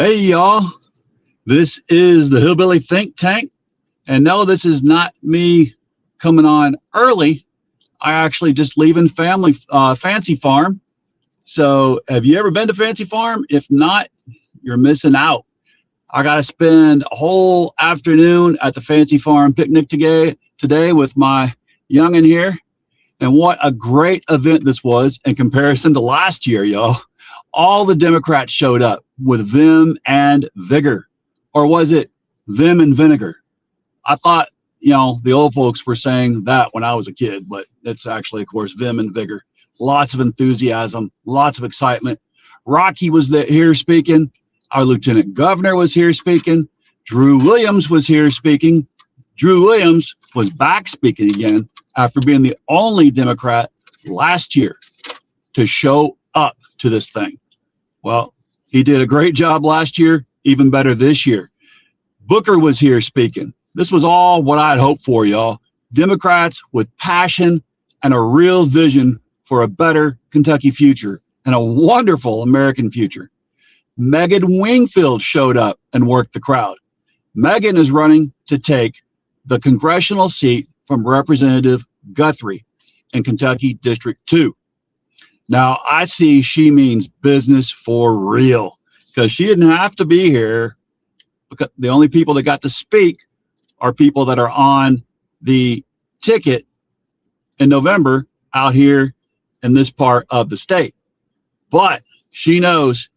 Hey, y'all. This is the Hillbilly Think Tank. And no, this is not me coming on early. I actually just leaving Fancy Farm. So have you ever been to Fancy Farm? If not, you're missing out. I got to spend a whole afternoon at the Fancy Farm picnic today with my youngin' here. And what a great event this was in comparison to last year, y'all. All the Democrats showed up with vim and vigor. Or was it vim and vinegar? I thought, the old folks were saying that when I was a kid, but it's actually, of course, vim and vigor. Lots of enthusiasm, lots of excitement. Rocky was here speaking. Our lieutenant governor was here speaking. Drew Williams was here speaking. Drew Williams was back speaking again after being the only Democrat last year to show up to this thing. Well, he did a great job last year, even better this year. Booker was here speaking. This was all what I'd hoped for, y'all. Democrats with passion and a real vision for a better Kentucky future and a wonderful American future. Megan Wingfield showed up and worked the crowd. Megan is running to take the congressional seat from Representative Guthrie in Kentucky District 2. Now, I see she means business for real because she didn't have to be here because the only people that got to speak are people that are on the ticket in November out here in this part of the state. But she knows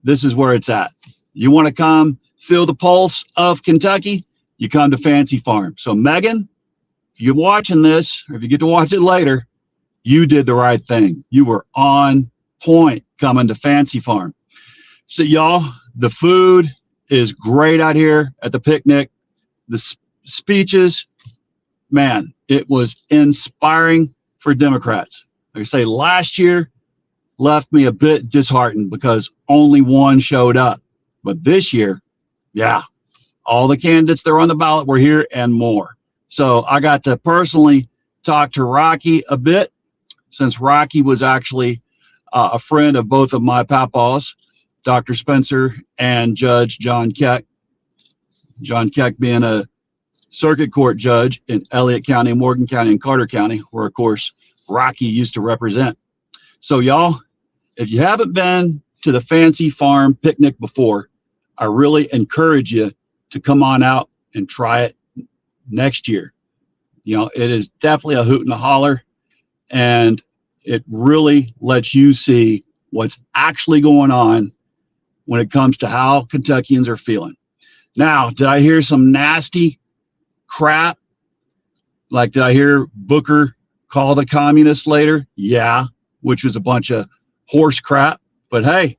this is where it's at. You want to come feel the pulse of Kentucky? You come to Fancy Farm. So Megan, if you're watching this, or if you get to watch it later, you did the right thing. You were on point coming to Fancy Farm. So y'all, the food is great out here at the picnic. The speeches, man, it was inspiring for Democrats. Like I say, last year left me a bit disheartened because only one showed up. But this year, yeah, all the candidates that were on the ballot were here and more. So I got to personally talk to Rocky a bit, since Rocky was actually a friend of both of my papaws, Dr. Spencer and Judge John Keck. John Keck being a circuit court judge in Elliott County, Morgan County, and Carter County, where, of course, Rocky used to represent. So, y'all, if you haven't been to the Fancy Farm picnic before, I really encourage you to come on out and try it next year. It is definitely a hoot and a holler. And it really lets you see what's actually going on when it comes to how Kentuckians are feeling. Now, did I hear some nasty crap? Like, did I hear Booker call the communists later? Yeah, which was a bunch of horse crap. But hey,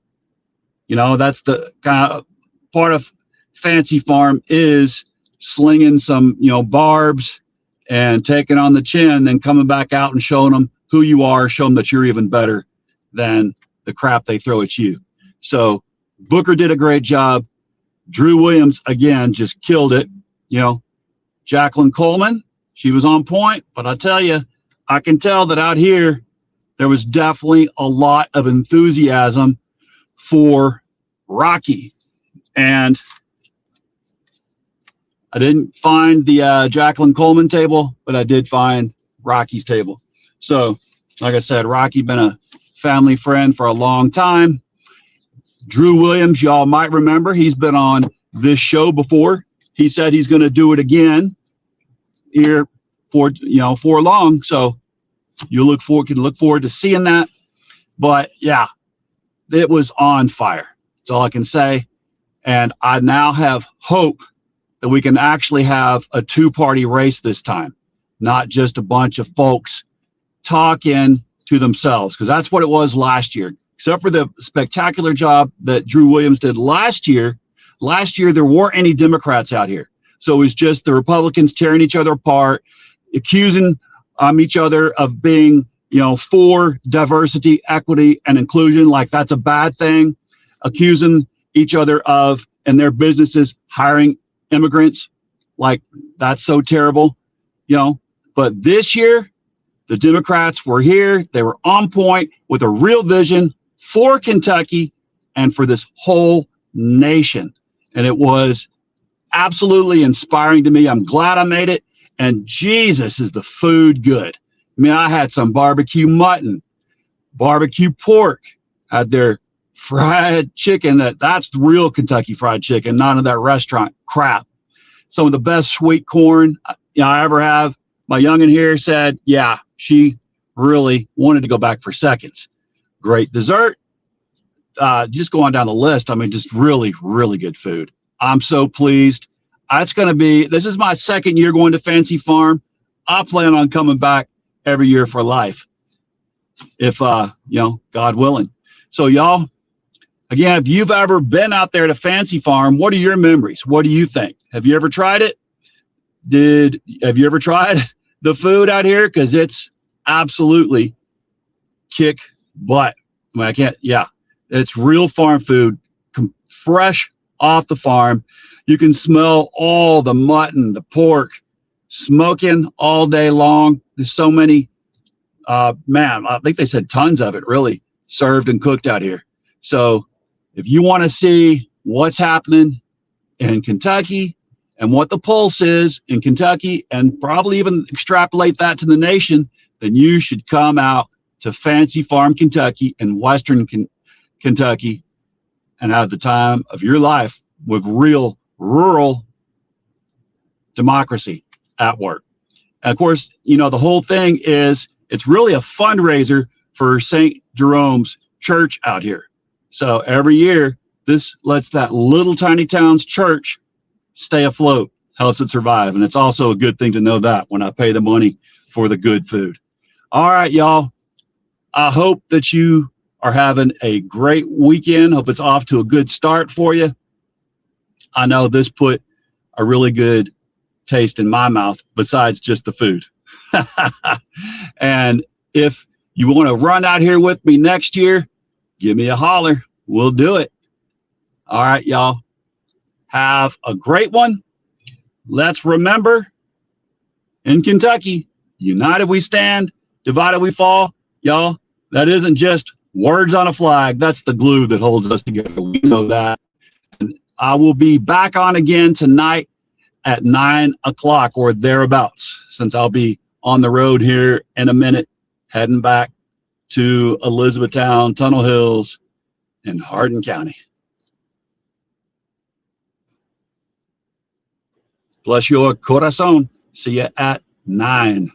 that's the kind of part of Fancy Farm is slinging some, barbs and taking on the chin, then coming back out and showing them who you are, show them that you're even better than the crap they throw at you. So Booker did a great job. Drew Williams, again, just killed it. Jacqueline Coleman, she was on point, but I tell you, I can tell that out here, there was definitely a lot of enthusiasm for Rocky. And I didn't find the Jacqueline Coleman table, but I did find Rocky's table. So, like I said, Rocky been a family friend for a long time. Drew Williams, y'all might remember, he's been on this show before. He said he's going to do it again here for long. So you can look forward to seeing that. But yeah, it was on fire. That's all I can say. And I now have hope that we can actually have a two-party race this time, not just a bunch of folks talking to themselves, because that's what it was last year. Except for the spectacular job that Drew Williams did last year. Last year, there weren't any Democrats out here. So it was just the Republicans tearing each other apart, accusing each other of being, for diversity, equity, and inclusion, like that's a bad thing, accusing each other of, and their businesses, hiring immigrants, like that's so terrible, But this year, the Democrats were here. They were on point with a real vision for Kentucky and for this whole nation. And it was absolutely inspiring to me. I'm glad I made it. And Jesus, is the food good. I mean, I had some barbecue mutton, barbecue pork, had their fried chicken. That's the real Kentucky Fried Chicken, none of that restaurant crap. Some of the best sweet corn I ever have. My youngin' here said, yeah, she really wanted to go back for seconds. Great dessert. Just going down the list. I mean, just really, really good food. I'm so pleased. This is my second year going to Fancy Farm. I plan on coming back every year for life, if, God willing. So y'all, again, if you've ever been out there to Fancy Farm, what are your memories? What do you think? Have you ever tried it? Have you ever tried the food out here? Because it's absolutely kick butt. I mean, it's real farm food, fresh off the farm. You can smell all the mutton, the pork, smoking all day long. There's so many, I think they said tons of it really served and cooked out here. So if you want to see what's happening in Kentucky and what the pulse is in Kentucky, and probably even extrapolate that to the nation, then you should come out to Fancy Farm, Kentucky, in Western Kentucky, and have the time of your life with real rural democracy at work. And of course, the whole thing is, it's really a fundraiser for St. Jerome's Church out here. So every year, this lets that little tiny town's church stay afloat, helps it survive. And it's also a good thing to know that when I pay the money for the good food. All right, y'all. I hope that you are having a great weekend. Hope it's off to a good start for you. I know this put a really good taste in my mouth besides just the food. And if you want to run out here with me next year, give me a holler. We'll do it. All right, y'all. Have a great one. Let's remember, in Kentucky, united we stand, divided we fall. Y'all, that isn't just words on a flag. That's the glue that holds us together. We know that. And I will be back on again tonight at 9 o'clock or thereabouts, since I'll be on the road here in a minute, heading back to Elizabethtown, Tunnel Hills, in Hardin County. Bless your corazon. See you at 9.